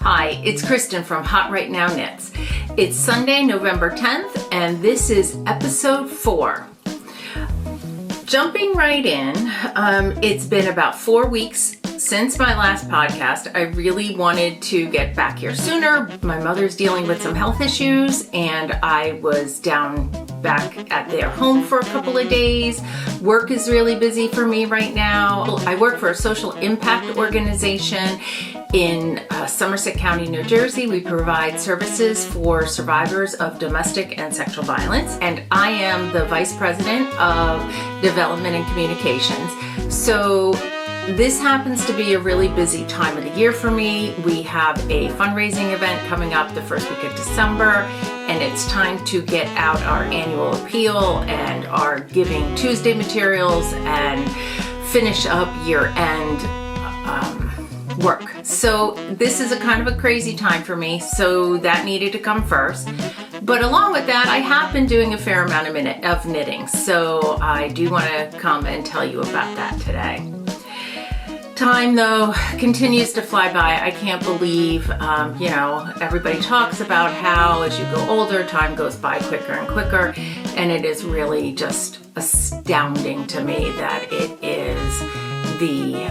Hi, it's Kristen from Hot Right Now Knits. It's Sunday, November 10th, and this is episode 4. Jumping right in, it's been about 4 weeks since my last podcast. I really wanted to get back here sooner. My mother's dealing with some health issues, and I was down back at their home for a couple of days. Work is really busy for me right now. I work for a social impact organization in Somerset County, New Jersey. We provide services for survivors of domestic and sexual violence, and I am the Vice President of Development and Communications. So this happens to be a really busy time of the year for me. We have a fundraising event coming up the first week of December, and it's time to get out our annual appeal and our Giving Tuesday materials and finish up year-end work. So this is a kind of a crazy time for me, so that needed to come first. But along with that, I have been doing a fair amount of knitting, so I do want to come and tell you about that today. Time, though, continues to fly by. I can't believe, everybody talks about how as you go older, time goes by quicker and quicker, and it is really just astounding to me that it is the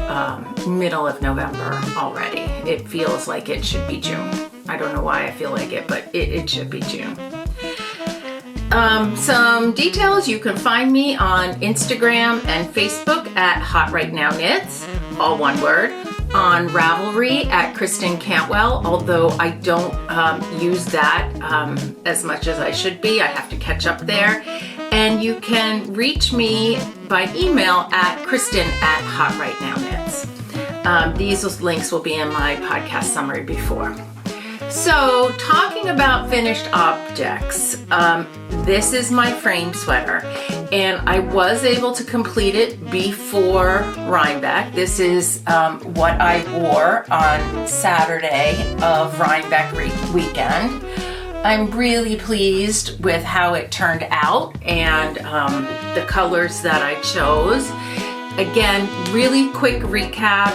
middle of November already. It feels like it should be June. I don't know why I feel like it, but it should be June. Some details: you can find me on Instagram and Facebook at Hot Right Now Knits, all one word. On Ravelry at Kristincantwell, although I don't use that as much as I should be. I have to catch up there. And you can reach me by email at Kristen@HotRightNowKnits. These links will be in my podcast summary before. So, talking about finished objects, this is my frame sweater, and I was able to complete it before Rhinebeck. This is what I wore on Saturday of Rhinebeck weekend. I'm really pleased with how it turned out and the colors that I chose. Again, really quick recap.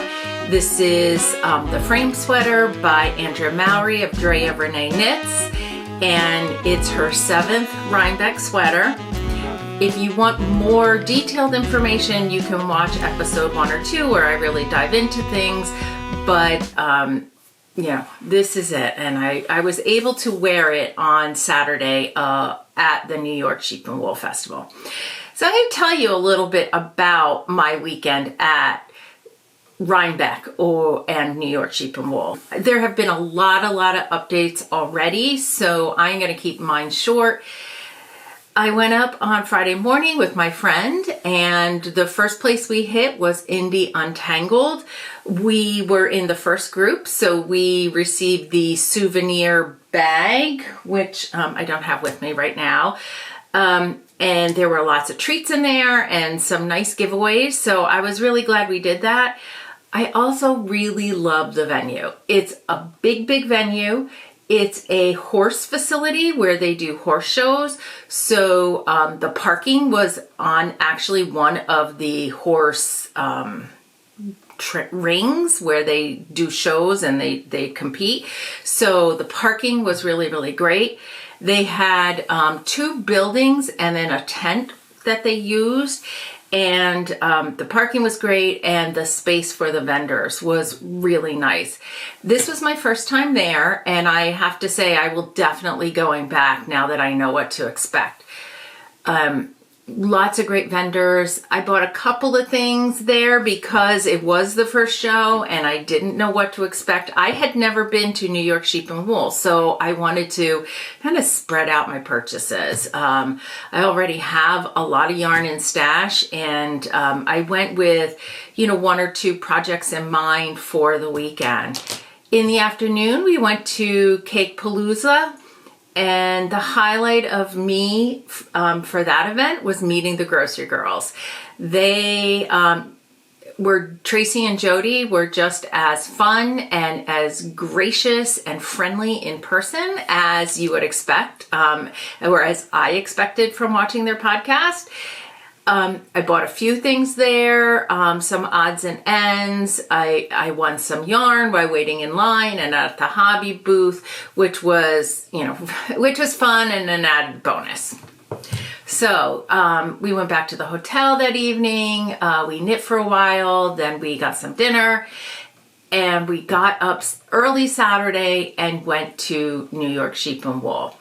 This is the frame sweater by Andrea Mowrey of Drea, Renee Knits, and it's her 7th Rhinebeck sweater. If you want more detailed information, you can watch episode 1 or 2 where I really dive into things, but this is it, and I was able to wear it on Saturday at the New York Sheep and Wool Festival. So I'm going to tell you a little bit about my weekend at Rhinebeck and New York Sheep and Wool. There have been a lot of updates already, so I'm going to keep mine short. I went up on Friday morning with my friend, and the first place we hit was Indie Untangled. We were in the first group, so we received the souvenir bag, which I don't have with me right now. And there were lots of treats in there and some nice giveaways, so I was really glad we did that. I also really love the venue. It's a big venue. It's a horse facility where they do horse shows. So the parking was on actually one of the horse rings where they do shows and they compete. So the parking was really great. They had 2 buildings and then a tent that they used. And the parking was great, and the space for the vendors was really nice. This was my first time there, and I have to say I will definitely going back now that I know what to expect. Lots of great vendors. I bought a couple of things there because it was the first show and I didn't know what to expect. I had never been to New York Sheep and Wool, so I wanted to kind of spread out my purchases. I already have a lot of yarn in stash, and I went with, 1 or 2 projects in mind for the weekend. In the afternoon, we went to Cake Palooza. And the highlight of me for that event was meeting the grocery girls. They Tracy and Jody were just as fun and as gracious and friendly in person as you would expect, or as I expected from watching their podcast. I bought a few things there, some odds and ends. I won some yarn while waiting in line and at the hobby booth, which was, which was fun and an added bonus. So we went back to the hotel that evening. We knit for a while, then we got some dinner, and we got up early Saturday and went to New York Sheep and Wool.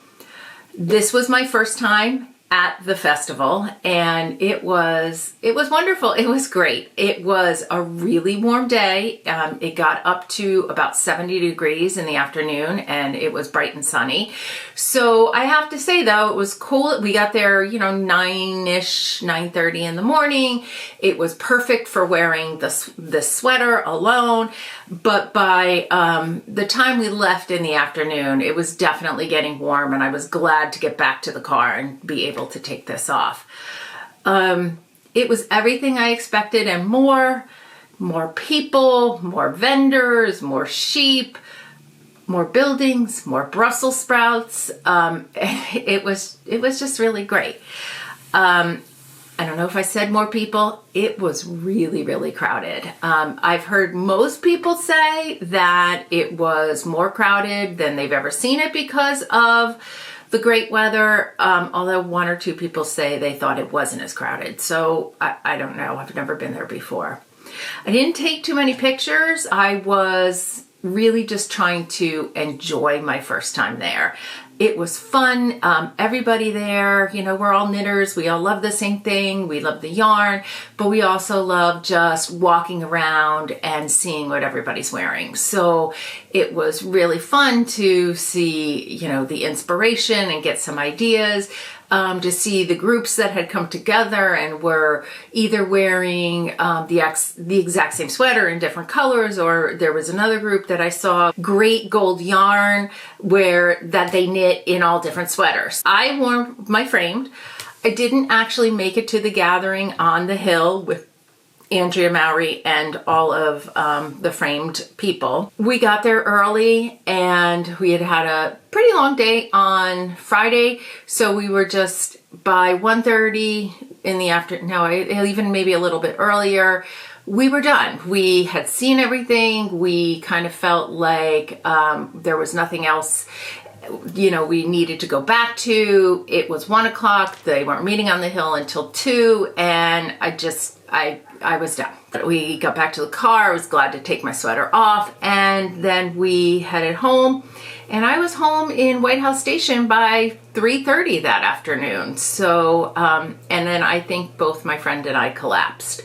This was my first time at the festival, and it was wonderful. It was great. It was a really warm day. It got up to about 70 degrees in the afternoon, and it was bright and sunny. So I have to say, though, it was cool. We got there, 9-ish, 9:30 in the morning. It was perfect for wearing the sweater alone. But by the time we left in the afternoon, it was definitely getting warm, and I was glad to get back to the car and be able to take this off. It was everything I expected and more people, more vendors, more sheep, more buildings, more Brussels sprouts. It was just really great. I don't know if I said more people. It was really, really crowded. I've heard most people say that it was more crowded than they've ever seen it because of the great weather, although one or two people say they thought it wasn't as crowded. So I don't know. I've never been there before. I didn't take too many pictures. I was really just trying to enjoy my first time there. It was fun. Everybody there, we're all knitters. We all love the same thing. We love the yarn, but we also love just walking around and seeing what everybody's wearing. So it was really fun to see, the inspiration and get some ideas. To see the groups that had come together and were either wearing the exact same sweater in different colors, or there was another group that I saw great gold yarn that they knit in all different sweaters. I wore my framed. I didn't actually make it to the gathering on the hill with Andrea, Mowrey, and all of the framed people. We got there early, and we had a pretty long day on Friday, so we were just by 1:30 in the afternoon, even maybe a little bit earlier, we were done. We had seen everything. We kind of felt like there was nothing else we needed to go back to. It was 1 o'clock. They weren't meeting on the hill until 2, and I was done. We got back to the car. I was glad to take my sweater off, and then we headed home, and I was home in White House Station by 3:30 that afternoon. So, and then I think both my friend and I collapsed.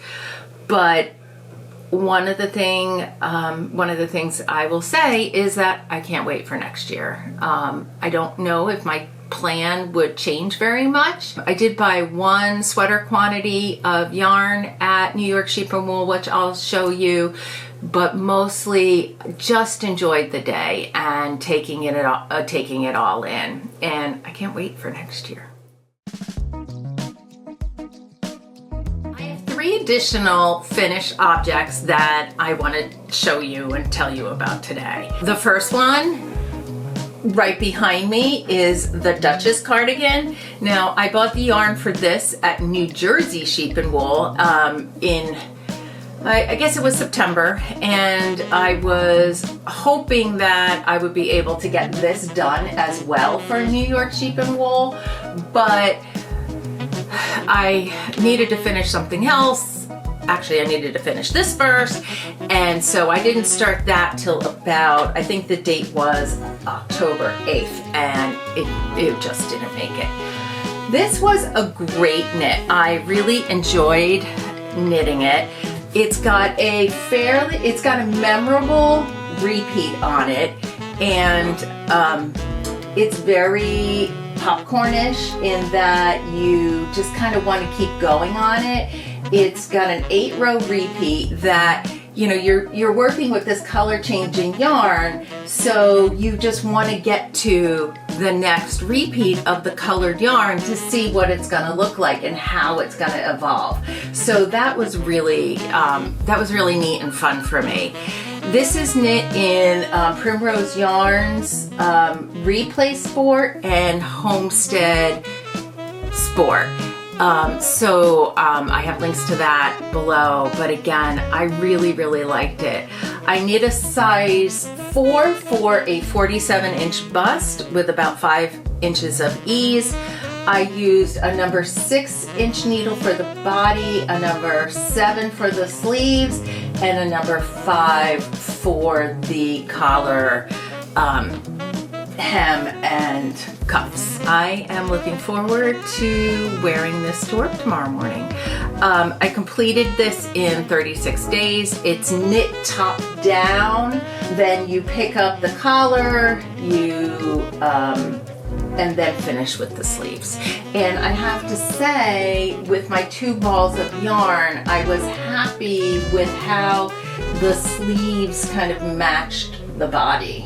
But one of the things I will say is that I can't wait for next year. I don't know if my plan would change very much. I did buy one sweater quantity of yarn at New York Sheep and Wool, which I'll show you, but mostly just enjoyed the day and taking it all in. And I can't wait for next year. I have 3 additional finished objects that I want to show you and tell you about today. The first one, right behind me, is the Dutchess cardigan. Now, I bought the yarn for this at New Jersey Sheep and Wool I guess it was September, and I was hoping that I would be able to get this done as well for New York Sheep and Wool, but I needed to finish something else. Actually, I needed to finish this first, and so I didn't start that till about, I think the date was October 8th, and it just didn't make it. This was a great knit. I really enjoyed knitting it. It's got a memorable repeat on it, and it's very popcornish in that you just kind of want to keep going on it. It's got an 8-row repeat that, you're working with this color changing yarn, so you just want to get to the next repeat of the colored yarn to see what it's going to look like and how it's going to evolve. So that was really neat and fun for me. This is knit in Primrose Yarns Replay Sport and Homestead Sport. I have links to that below, but again, I really, really liked it. I knit a size 4 for a 47-inch bust with about 5 inches of ease. I used a number 6-inch needle for the body, a number 7 for the sleeves, and a number 5 for the collar, hem, and cuffs. I am looking forward to wearing this to work tomorrow morning. I completed this in 36 days. It's knit top down, then you pick up the collar, and then finish with the sleeves. And I have to say, with my 2 balls of yarn, I was happy with how the sleeves kind of matched the body.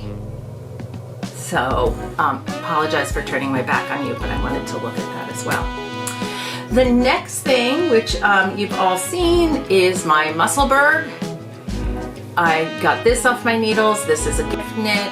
So, apologize for turning my back on you, but I wanted to look at that as well. The next thing, which you've all seen, is my Musselburgh. I got this off my needles. This is a gift knit.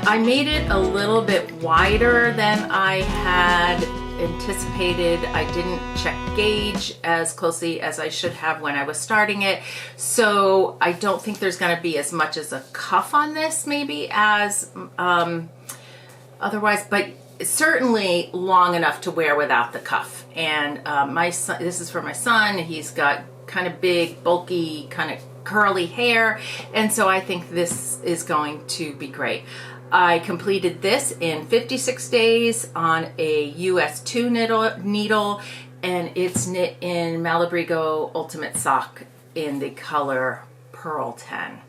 I made it a little bit wider than I had anticipated. I didn't check gauge as closely as I should have when I was starting it. So I don't think there's going to be as much as a cuff on this maybe as otherwise, but certainly long enough to wear without the cuff. And my son, this is for my son. He's got kind of big, bulky, kind of curly hair. And so I think this is going to be great. I completed this in 56 days on a US 2 needle, and it's knit in Malabrigo Ultimate Sock in the color Pearl 10.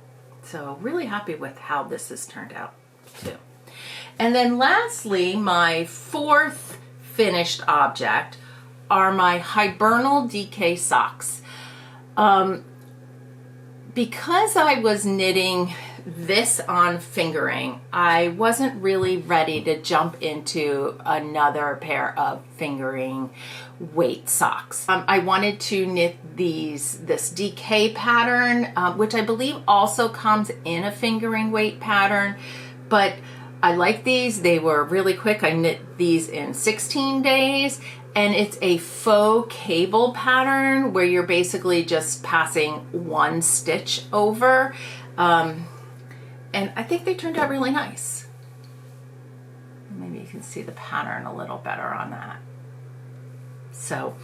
So really happy with how this has turned out too. And then lastly, my 4th finished object are my Hibernal DK socks. Because I was knitting this on fingering, I wasn't really ready to jump into another pair of fingering weight socks. I wanted to knit this DK pattern, which I believe also comes in a fingering weight pattern, but I like these. They were really quick. I knit these in 16 days, and it's a faux cable pattern where you're basically just passing 1 stitch over. And I think they turned out really nice. Maybe you can see the pattern a little better on that. So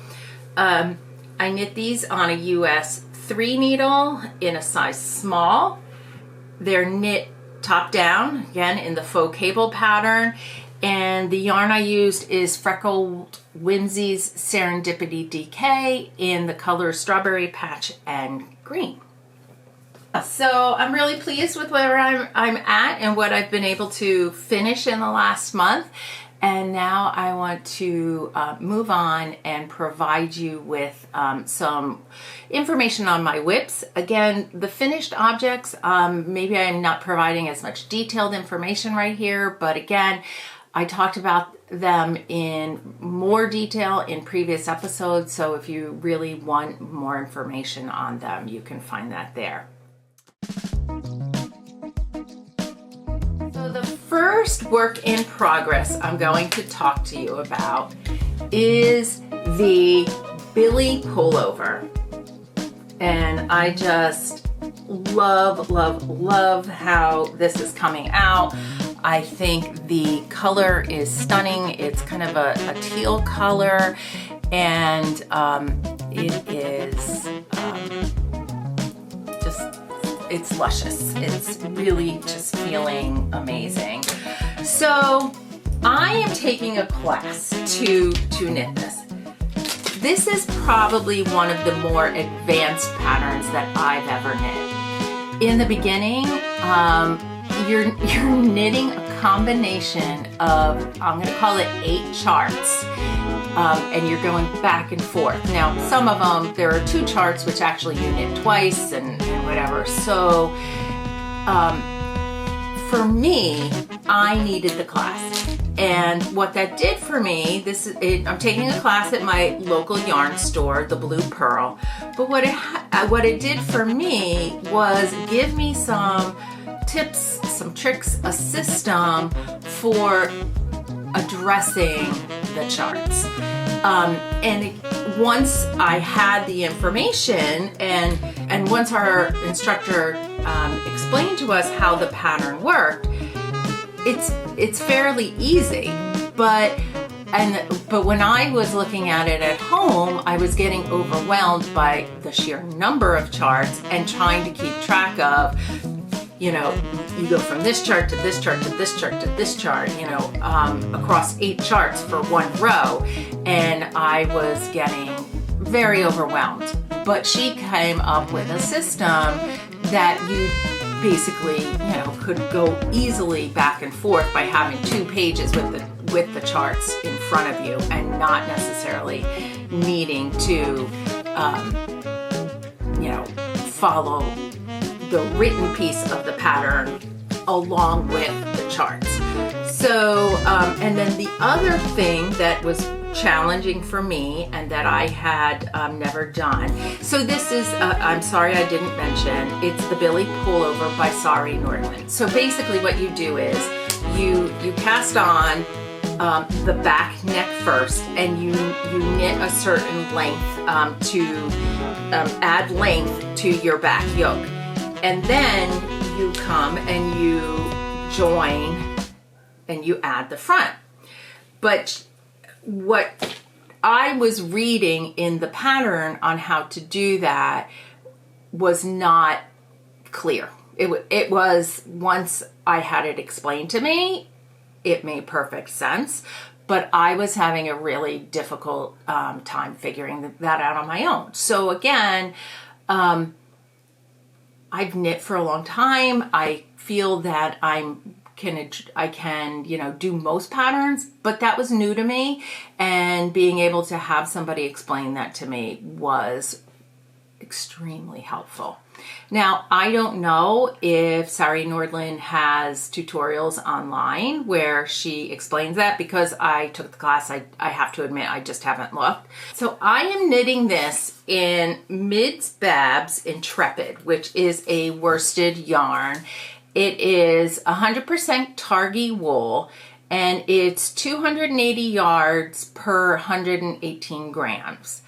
I knit these on a US 3 needle in a size small. They're knit top down, again, in the faux cable pattern. And the yarn I used is Freckled Whimsy's Serendipity DK in the color Strawberry Patch and Green. So I'm really pleased with where I'm at and what I've been able to finish in the last month. And now I want to move on and provide you with some information on my whips. Again, the finished objects, maybe I'm not providing as much detailed information right here, but again, I talked about them in more detail in previous episodes. So if you really want more information on them, you can find that there. So the first work in progress I'm going to talk to you about is the Billie pullover. And I just love, love, love how this is coming out. I think the color is stunning. It's kind of a teal color, and it is it's luscious. It's really just feeling amazing. So I am taking a class to knit this. This is probably one of the more advanced patterns that I've ever knit. In the beginning, you're knitting a combination of, I'm going to call it 8 charts, and you're going back and forth. Now, some of them, there are 2 charts which actually you knit twice and whatever. So for me, I needed the class. And what that did for me, I'm taking a class at my local yarn store, the Blue Pearl. But what it did for me was give me some tips, some tricks, a system for addressing the charts. And once I had the information and once our instructor explained to us how the pattern worked, it's fairly easy. But when I was looking at it at home, I was getting overwhelmed by the sheer number of charts and trying to keep track of, you go from this chart to this chart to this chart to this chart, across 8 charts for one row. And I was getting very overwhelmed. But she came up with a system that you basically, could go easily back and forth by having 2 pages with the charts in front of you and not necessarily needing to, follow the written piece of the pattern along with the charts. So, and then the other thing that was challenging for me and that I had never done. So this is, I'm sorry I didn't mention, it's the Billie Pullover by Sari Nordlund. So basically what you do is you cast on the back neck first, and you knit a certain length to add length to your back yoke. And then you come and you join and you add the front. But what I was reading in the pattern on how to do that was not clear. It was, once I had it explained to me, it made perfect sense. But I was having a really difficult time figuring that out on my own. So again, I've knit for a long time. I feel that I can, do most patterns, but that was new to me. And being able to have somebody explain that to me was extremely helpful. Now, I don't know if Sari Nordlund has tutorials online where she explains that, because I took the class. I have to admit, I just haven't looked. So I am knitting this in Mids Babs Intrepid, which is a worsted yarn. It is 100% Targhee wool, and it's 280 yards per 118 grams.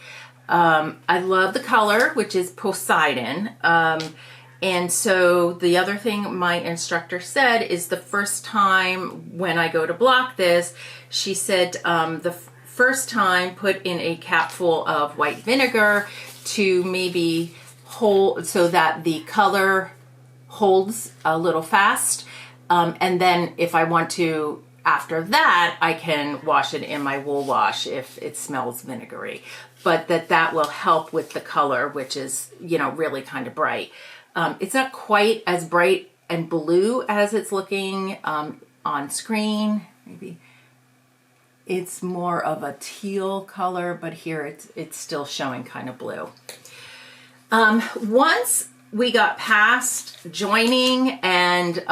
I love the color, which is Poseidon. And so the other thing my instructor said is the first time when I go to block this, she said the first time put in a capful of white vinegar to maybe hold so that the color holds a little fast. And then if I want to, after that, I can wash it in my wool wash if it smells vinegary. But that will help with the color, which is, really kind of bright. It's not quite as bright and blue as it's looking on screen. Maybe it's more of a teal color, but here it's still showing kind of blue. Once we got past joining and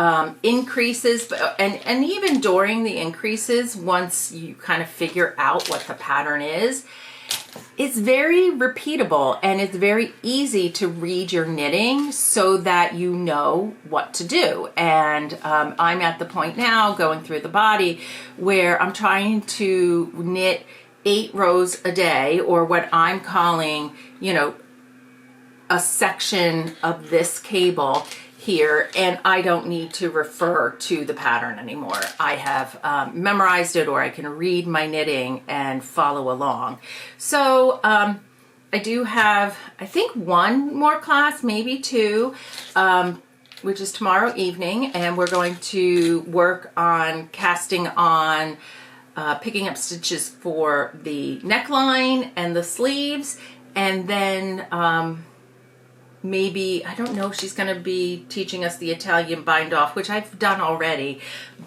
increases, and even during the increases, once you kind of figure out what the pattern is, it's very repeatable and it's very easy to read your knitting so that you know what to do. And I'm at the point now going through the body where I'm trying to knit 8 rows a day, or what I'm calling, a section of this cable here, and I don't need to refer to the pattern anymore. I have memorized it, or I can read my knitting and follow along. So I do have, I think, 1 more class, maybe 2, which is tomorrow evening, and we're going to work on casting on picking up stitches for the neckline and the sleeves, and then maybe, I don't know if she's going to be teaching us the Italian bind off, which I've done already,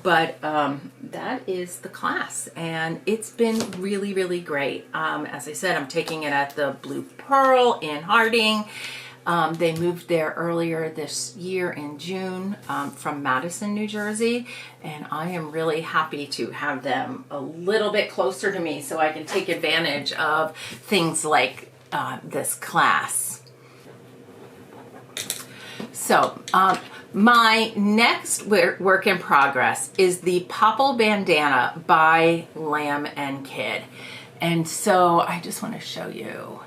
but that is the class, and it's been really, really great. As I said, I'm taking it at the Blue Pearl in Harding. They moved there earlier this year in June from Madison, New Jersey, and I am really happy to have them a little bit closer to me so I can take advantage of things like this class. So my next work in progress is the Popple bandana by Lamb and Kid. And so I just want to show you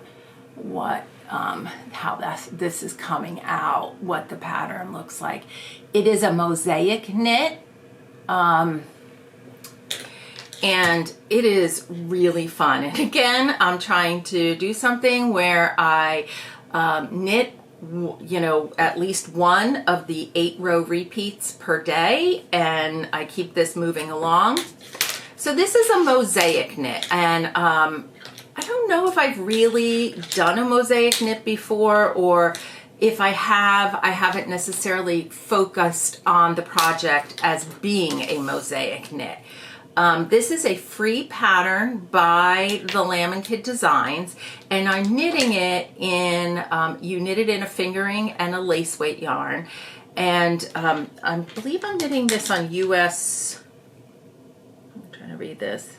what how this is coming out, what the pattern looks like. It is a mosaic knit, and it is really fun. And again, I'm trying to do something where I knit, you know, at least one of the 8-row repeats per day, and I keep this moving along. So this is a mosaic knit, and I don't know if I've really done a mosaic knit before, or if I haven't necessarily focused on the project as being a mosaic knit. This is a free pattern by the Lamb and Kid Designs, and I'm knitting it in, you knit it in a fingering and a lace weight yarn, and I believe I'm knitting this on US, I'm trying to read this.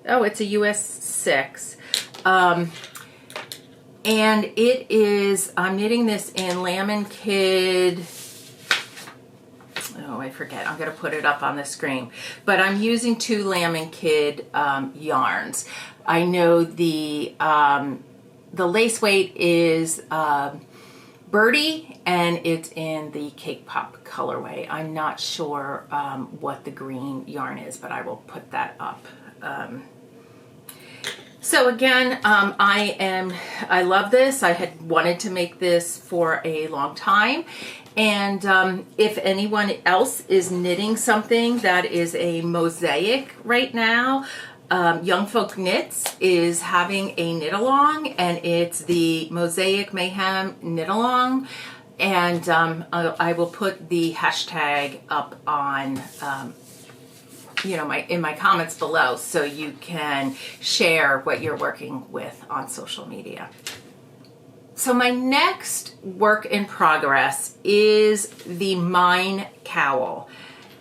Oh, it's a US 6. And it is, I'm knitting this in Lamb and Kid, oh, I forget, I'm going to put it up on the screen, but I'm using 2 Lamb and Kid yarns. I know the lace weight is Birdie, and it's in the Cake Pop colorway. I'm not sure what the green yarn is, but I will put that up. So again, I love this. I had wanted to make this for a long time. And if anyone else is knitting something that is a mosaic right now, Young Folk Knits is having a knit along, and it's the Mosaic Mayhem knit along. And I will put the hashtag up on you know, in my comments below, so you can share what you're working with on social media. So my next work in progress is the Mine Cowl,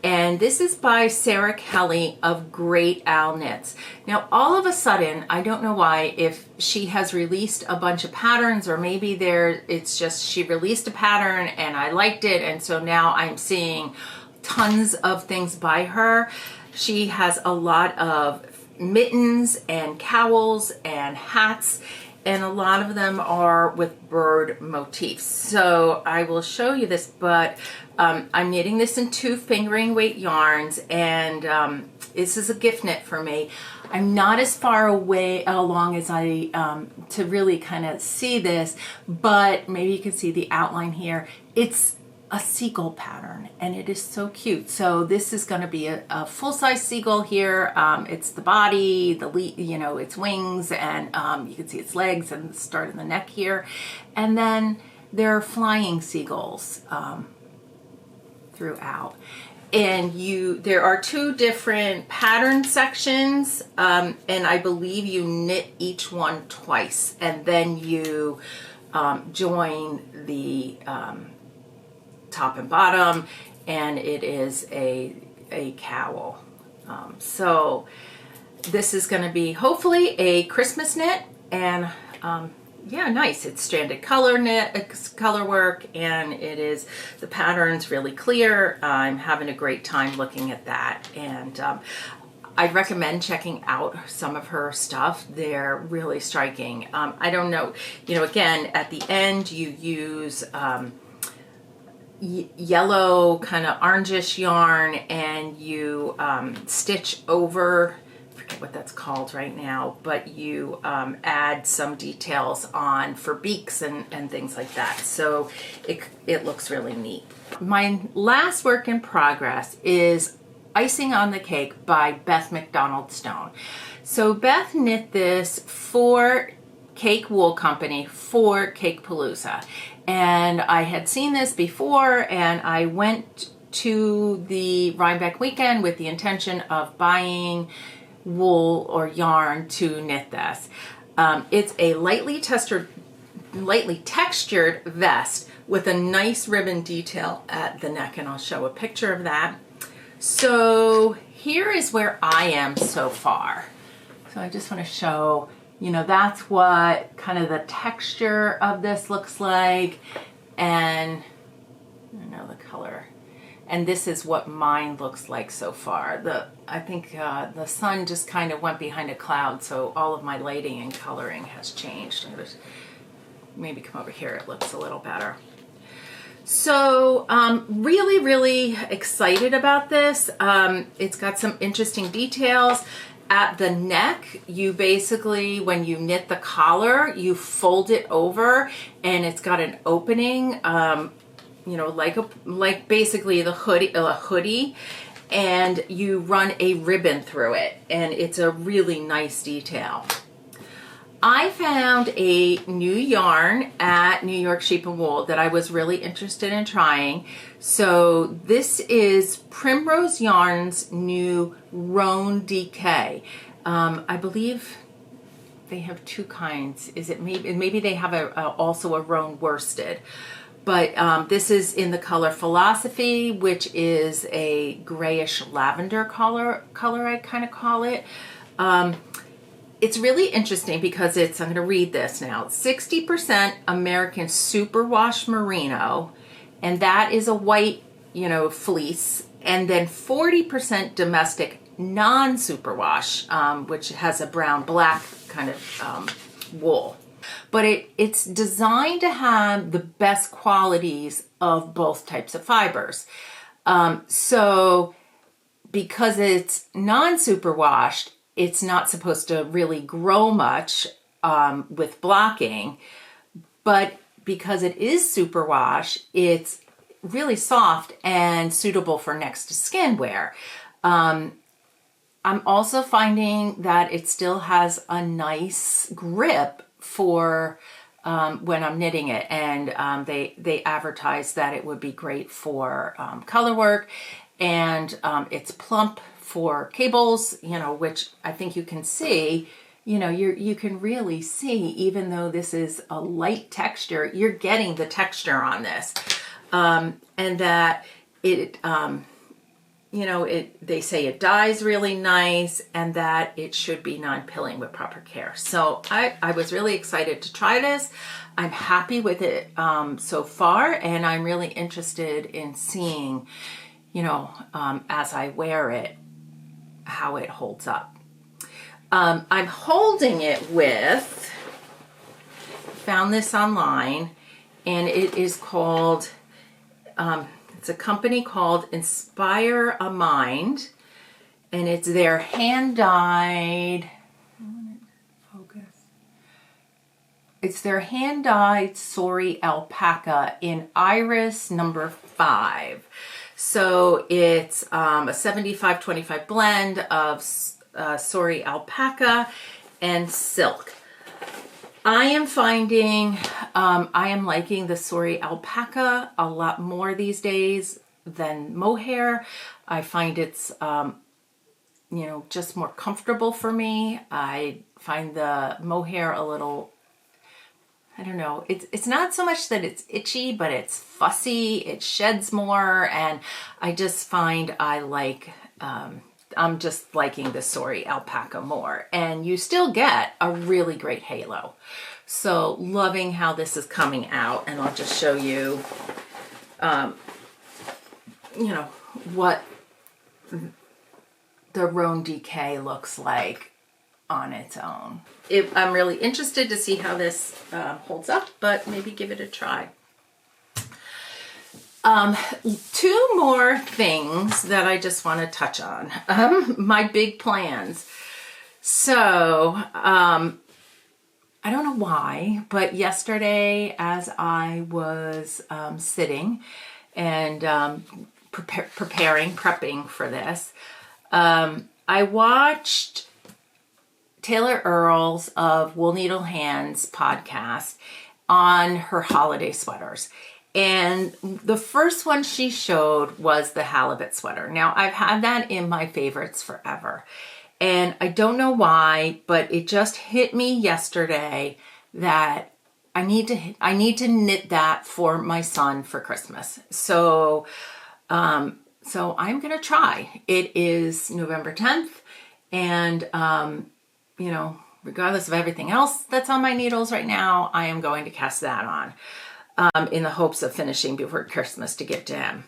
and this is by Sarah Kelly of Great Owl Knits. Now, all of a sudden, I don't know why, if she has released a bunch of patterns, or maybe it's just she released a pattern and I liked it, and so now I'm seeing tons of things by her. She has a lot of mittens and cowls and hats, and a lot of them are with bird motifs. So I will show you this, but I'm knitting this in 2 fingering weight yarns, and this is a gift knit for me. I'm not as far away along as I to really kind of see this, but maybe you can see the outline here. It's a seagull pattern, and it is so cute. So this is going to be a full-size seagull here. It's the body, you know, its wings, and you can see its legs and the start of the neck here. And then there are flying seagulls throughout. And there are 2 different pattern sections, and I believe you knit each one twice, and then you join the top and bottom, and it is a cowl. So this is going to be hopefully a Christmas knit, and yeah, nice. It's stranded color work, and the pattern's really clear. I'm having a great time looking at that, and I'd recommend checking out some of her stuff. They're really striking. I don't know, you know, again, at the end you use yellow kind of orangish yarn, and you stitch over, I forget what that's called right now, but you add some details on for beaks and things like that. So it looks really neat. My last work in progress is Icing on the Cake by Beth McDonald Stone. So Beth knit this for Cake Wool Company for Cake Palooza. And I had seen this before, and I went to the Rhinebeck weekend with the intention of buying wool or yarn to knit this. It's a lightly textured vest with a nice ribbon detail at the neck, and I'll show a picture of that. So here is where I am so far. So I just want to show, you know, that's what kind of the texture of this looks like. And I don't know the color. And this is what mine looks like so far. I think the sun just kind of went behind a cloud, so all of my lighting and coloring has changed. Maybe come over here, it looks a little better. So really, really excited about this. It's got some interesting details. At the neck, you basically, when you knit the collar, you fold it over and it's got an opening, you know, like basically a hoodie, and you run a ribbon through it, and it's a really nice detail. I found a new yarn at New York Sheep and Wool that I was really interested in trying. So this is Primrose Yarn's new Roan DK. I believe they have two kinds. Is it maybe they have also a Roan worsted? But this is in the color Philosophy, which is a grayish lavender color I'd kind of call it. It's really interesting because I'm going to read this now. 60% American Superwash Merino, and that is a white, you know, fleece, and then 40% domestic non-superwash, which has a brown-black kind of wool. But it's designed to have the best qualities of both types of fibers. So because it's non-superwashed, it's not supposed to really grow much with blocking, but because it is superwash, it's really soft and suitable for next to skin wear. I'm also finding that it still has a nice grip for when I'm knitting it, and they advertise that it would be great for color work, and it's plump for cables, you know, which I think you can see, you know, you can really see, even though this is a light texture, you're getting the texture on this, and that it, you know, they say it dyes really nice, and that it should be non-pilling with proper care. So I was really excited to try this. I'm happy with it so far, and I'm really interested in seeing, you know, as I wear it, how it holds up. I'm holding it with, found this online, and it is called, it's a company called Inspire a Mind, and it's their hand-dyed, it's their hand-dyed Sari Alpaca in Iris number 5. So it's a 75-25 blend of Sari Alpaca and silk. I am finding I am liking the Sari Alpaca a lot more these days than mohair. I find it's you know, just more comfortable for me. I find the mohair a little, I don't know, it's not so much that it's itchy, but it's fussy, it sheds more, and I just find I like, I'm just liking the Sari Alpaca more. And you still get a really great halo. So loving how this is coming out, and I'll just show you, you know, what the Roan DK looks like on its own. I'm really interested to see how this holds up, but maybe give it a try. Two more things that I just want to touch on. My big plans. So, I don't know why, but yesterday as I was sitting and prepping for this, I watched Taylor Earls of Wool Needle Hands podcast on her holiday sweaters. And the first one she showed was the halibut sweater. Now, I've had that in my favorites forever. And I don't know why, but it just hit me yesterday that I need to knit that for my son for Christmas. So I'm going to try. It is November 10th, and you know, regardless of everything else that's on my needles right now, I am going to cast that in the hopes of finishing before Christmas to give to him.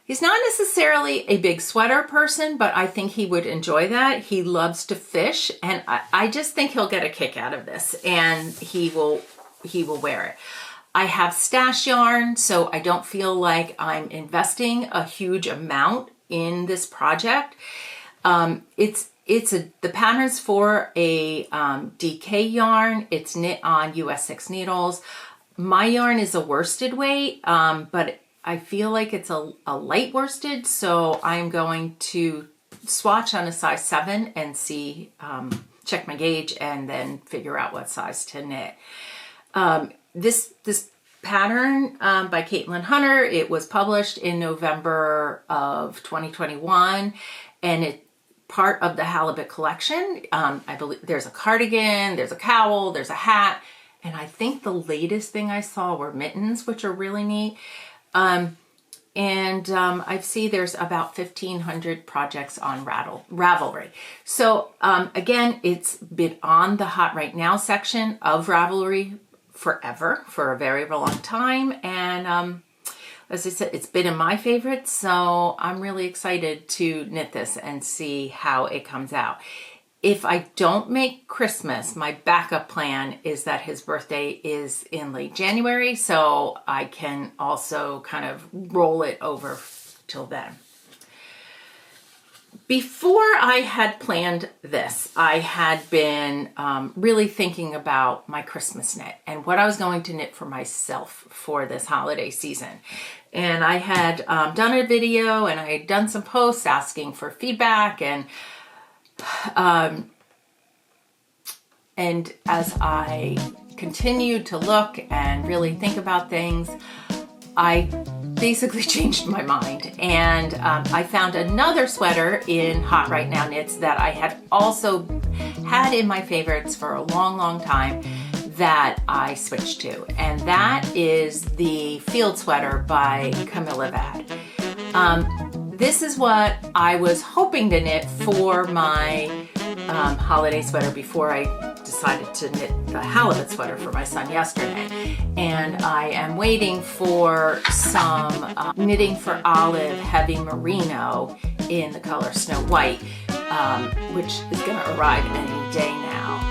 He's not necessarily a big sweater person, but I think he would enjoy that. He loves to fish, and I just think he'll get a kick out of this, and he will wear it. I have stash yarn, so I don't feel like I'm investing a huge amount in this project. The pattern's for a DK yarn. It's knit on US 6 needles. My yarn is a worsted weight, but I feel like it's a light worsted, so I'm going to swatch on a size 7 and see, check my gauge, and then figure out what size to knit. This pattern by Caitlin Hunter, it was published in November of 2021, and it's part of the Halibut collection. I believe there's a cardigan, there's a cowl, there's a hat, and I think the latest thing I saw were mittens, which are really neat. I see there's about 1,500 projects on Ravelry. So again, it's been on the Hot Right Now section of Ravelry forever, for a very long time. And as I said, it's been in my favorites, so I'm really excited to knit this and see how it comes out. If I don't make Christmas, my backup plan is that his birthday is in late January, so I can also kind of roll it over till then. Before I had planned this, I had been really thinking about my Christmas knit and what I was going to knit for myself for this holiday season. And I had done a video, and I had done some posts asking for feedback, and as I continued to look and really think about things, I basically changed my mind, and I found another sweater in Hot Right Now Knits that I had also had in my favorites for a long time that I switched to, and that is the Field Sweater by Camilla Vad. This is what I was hoping to knit for my holiday sweater before I decided to knit the halibut sweater for my son yesterday. And I am waiting for some Knitting for Olive heavy merino in the color Snow White, which is going to arrive any day now.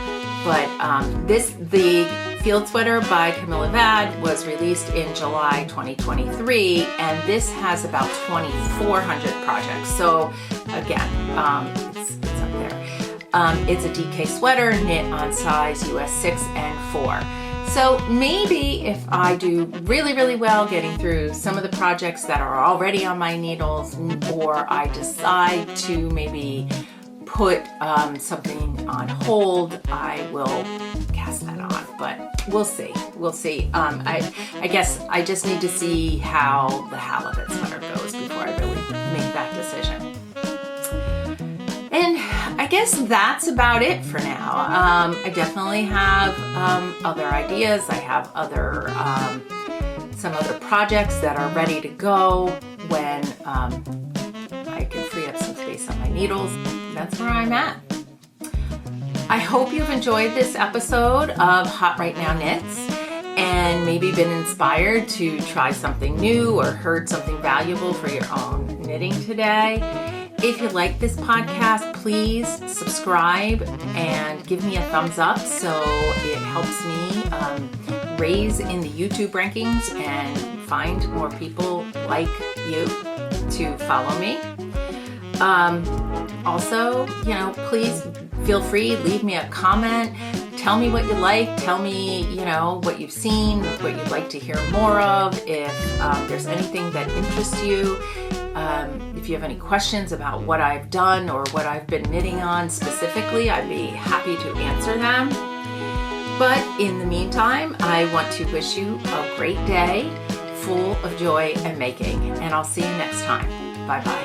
But the Field Sweater by Camilla Vad was released in July 2023, and this has about 2,400 projects. So again, it's up there. It's a DK sweater knit on size US 6 and 4. So maybe if I do really well getting through some of the projects that are already on my needles, or I decide to maybe put something on hold, I will cast that on, but we'll see. I guess I just need to see how the halibut sweater goes before I really make that decision. And I guess that's about it for now. I definitely have other ideas. I have some other projects that are ready to go when I can free up some space on my needles. That's where I'm at. I hope you've enjoyed this episode of Hot Right Now Knits and maybe been inspired to try something new or heard something valuable for your own knitting today. If you like this podcast, please subscribe and give me a thumbs up so it helps me raise in the YouTube rankings and find more people like you to follow me. Also, please feel free, leave me a comment. Tell me what you like. Tell me, what you've seen, what you'd like to hear more of. If there's anything that interests you. If you have any questions about what I've done or what I've been knitting on specifically, I'd be happy to answer them. But in the meantime, I want to wish you a great day full of joy and making, and I'll see you next time. Bye-bye.